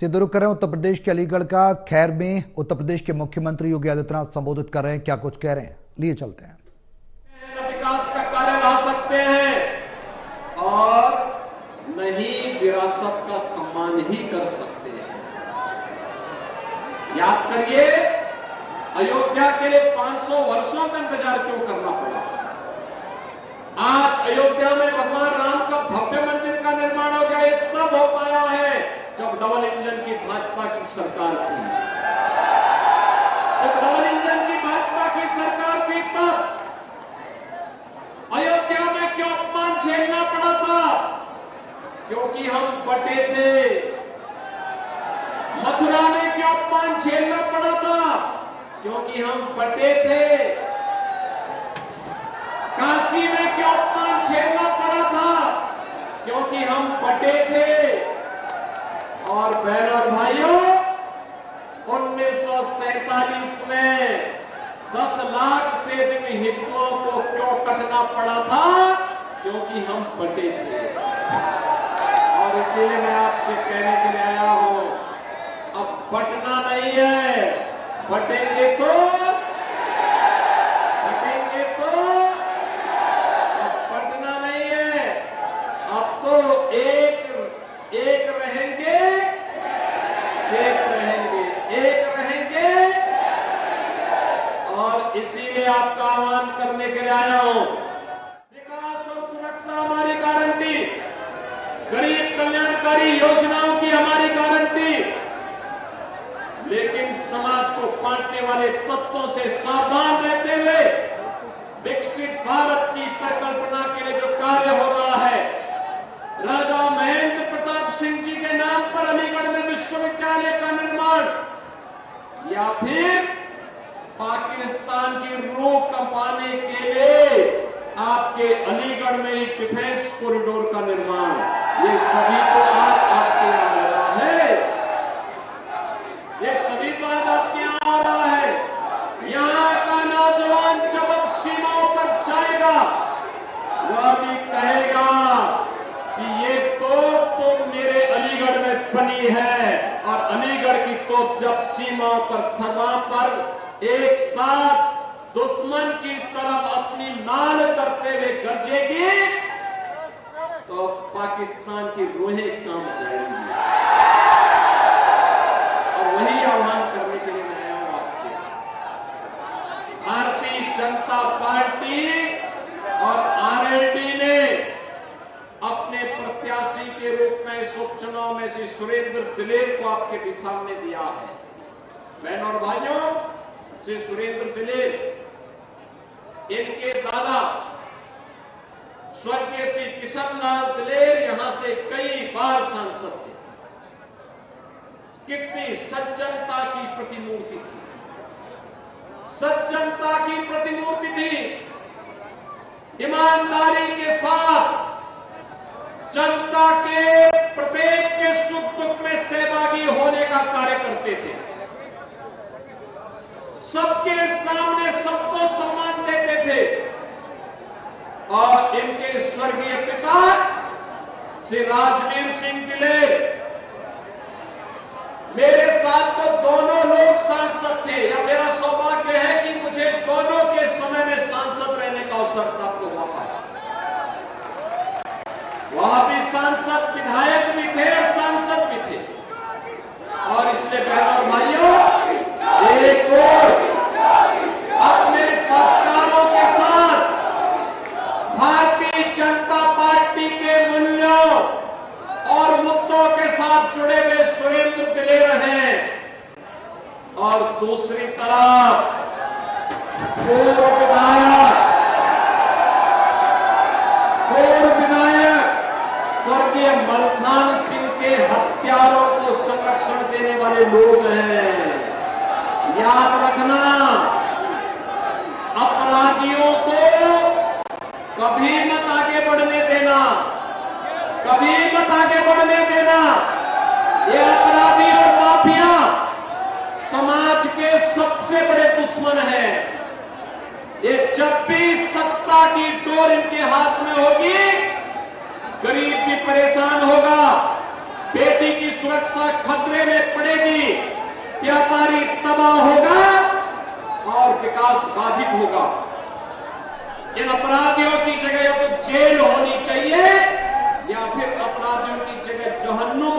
सीधे रुख कर रहे हैं उत्तर प्रदेश के अलीगढ़ का। खैर में उत्तर प्रदेश के मुख्यमंत्री योगी आदित्यनाथ संबोधित कर रहे हैं, क्या कुछ कह रहे हैं, लिए चलते हैं। विकास का कार्य ला सकते हैं और नहीं विरासत का सम्मान ही कर सकते हैं। याद करिए, अयोध्या के लिए 500 वर्षों का इंतजार क्यों करना पड़ा। आज अयोध्या में भगवान राम का भव्य मंदिर का निर्माण हो गया। ये तब हो पाया है जब डबल इंजन की भाजपा की सरकार थी। जब डबल इंजन की भाजपा की सरकार थी तब अयोध्या में क्यों अपमान झेलना पड़ा था? क्योंकि हम बटे थे। मथुरा में क्यों अपमान झेलना पड़ा था? क्योंकि हम बटे थे। काशी में क्यों अपमान झेलना पड़ा था? क्योंकि हम बटे थे। और बहनों और भाइयों, 1947 में 10 लाख से अधिक हिंदुओं को क्यों कटना पड़ा था? क्योंकि हम बटे थे। और इसीलिए मैं आपसे कहने के लिए आया हूं, अब बटना नहीं है, बटेंगे तो अब बटना नहीं है, अब तो एक रहेंगे, सेफ रहेंगे, एक रहेंगे। और इसीलिए आपका आह्वान करने के लिए आया हूं। विकास और सुरक्षा हमारी गारंटी, गरीब कल्याणकारी योजनाओं की हमारी गारंटी, लेकिन समाज को बांटने वाले तत्वों से सावधान रहते हुए विकसित भारत की परिकल्पना के लिए जो कार्य हो रहा है, राजा महेंद्र प्रताप सिंह जी के नाम पर अलीगढ़ में विश्वविद्यालय का निर्माण, या फिर पाकिस्तान की रूह कंपाने के लिए आपके अलीगढ़ में एक डिफेंस कॉरिडोर का निर्माण, ये सभी तो आज आपके यहां हो रहा है। ये सभी तो आज आपके यहां हो रहा है। यहां का नौजवान जब अब सीमाओं पर जाएगा, वह भी कहेगा कि ये तोप तो मेरे अलीगढ़ में बनी है। और अलीगढ़ की तोप जब सीमाओं पर थमा पर एक साथ दुश्मन की तरफ अपनी नाल करते हुए गरजेगी, तो पाकिस्तान की रूहें काम जाएंगी। और वही आह्वान करने के लिए मैं आया हूं आपसे। भारतीय जनता पार्टी और आरएलडी ने अपने प्रत्याशी के रूप में इस उपचुनाव में श्री सुरेंद्र दिलेर को आपके भी सामने दिया है। बहनों और भाइयों, श्री सुरेंद्र दिलेर, इनके दादा स्वर्गीय श्री किशनलाल दिलेर यहां से कई बार सांसद थे। कितनी सज्जनता की प्रतिमूर्ति थी, सज्जनता की प्रतिमूर्ति थी। ईमानदारी के साथ जनता के प्रत्येक के सुख दुख में सहभागी होने का कार्य करते थे। सबके सामने सबको सम्मान देते थे। और इनके स्वर्गीय पिता श्री राजवीर सिंह दिलेर, मेरे साथ तो दोनों लोग सांसद थे। या मेरा सौभाग्य है कि मुझे दोनों के समय में सांसद रहने का अवसर प्राप्त हुआ पाया। वहां भी सांसद, विधायक भी थे और सांसद भी थे। और इसलिए बहनों और भाइयों, एक और अपने संस्कारों के साथ भारतीय जनता पार्टी के मूल्यों और मुद्दों के साथ जुड़े हुए सुरेंद्र दिलेर हैं। और दूसरी तरफ पूर्व विधायक स्वर्गीय मलखान सिंह के हत्यारों को संरक्षण देने वाले लोग हैं। याद रखना, अपराधियों को कभी मत आगे बढ़ने देना, कभी मत आगे बढ़ने देना। ये अपराधी और माफिया समाज के सबसे बड़े दुश्मन हैं। ये जब भी सत्ता की डोर इनके हाथ में होगी, गरीब भी परेशान होगा, बेटी की सुरक्षा खतरे में पड़ेगी, व्यापारी तबाह होगा और विकास बाधित होगा। इन अपराधियों की जगह या तो जेल होनी चाहिए या फिर अपराधियों की जगह जहन्नुम